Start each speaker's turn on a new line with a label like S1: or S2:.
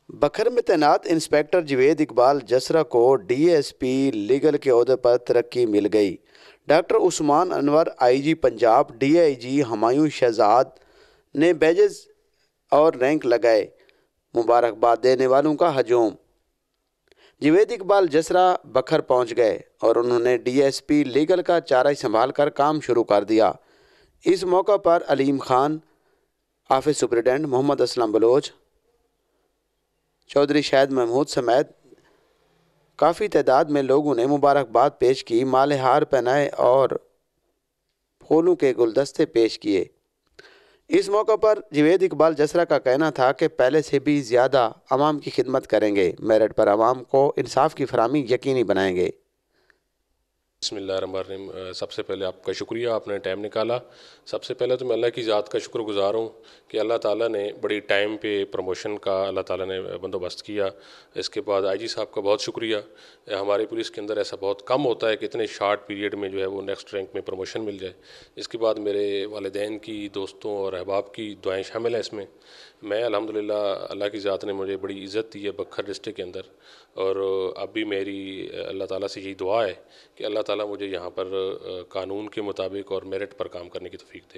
S1: بکھر میں تعینات انسپکٹر جوید اقبال جسرا کو ڈی ایس پی لیگل کے عہدے پر ترقی مل گئی۔ Doctor Usman Anwar I G Punjab, D I G Humayun Shahzad نے بیجز اور رینک لگائے، مبارکباد دینے والوں کا ہجوم۔ جوید اقبال جسرا بکھر پہنچ گئے اور انہوں نے ڈی ایس پی لیگل کا چارہ سنبھال کر کام شروع کر دیا۔ اس موقع پر علیم خان، آفس سپرنٹینڈنٹ محمد اسلم بلوچ، چودھری شاہد محمود سمیت کافی تعداد میں لوگوں نے مبارکباد پیش کی، مالِ ہار پہنائے اور پھولوں کے گلدستے پیش کیے۔ اس موقع پر جوید اقبال جسرا کا کہنا تھا کہ پہلے سے بھی زیادہ عوام کی خدمت کریں گے، میرٹ پر عوام کو انصاف کی فراہمی یقینی بنائیں گے۔
S2: بسم اللہ الرحمن الرحیم۔ سب سے پہلے آپ کا شکریہ، آپ نے ٹائم نکالا۔ سب سے پہلے تو میں اللہ کی ذات کا شکر گزار ہوں کہ اللہ تعالیٰ نے بڑی ٹائم پہ پروموشن کا اللہ تعالیٰ نے بندوبست کیا۔ اس کے بعد آئی جی صاحب کا بہت شکریہ۔ ہماری پولیس کے اندر ایسا بہت کم ہوتا ہے کہ اتنے شارٹ پیریڈ میں جو ہے وہ نیکسٹ رینک میں پروموشن مل جائے۔ اس کے بعد میرے والدین کی، دوستوں اور احباب کی دعائیں شامل ہیں اس میں۔ میں الحمدللہ اللہ کی ذات نے مجھے بڑی عزت دی ہے بکھر ڈسٹرکٹ کے اندر، اور اب بھی میری اللہ تعالیٰ سے یہی دعا ہے کہ اللہ تعالیٰ مجھے یہاں پر قانون کے مطابق اور میرٹ پر کام کرنے کی توفیق دے۔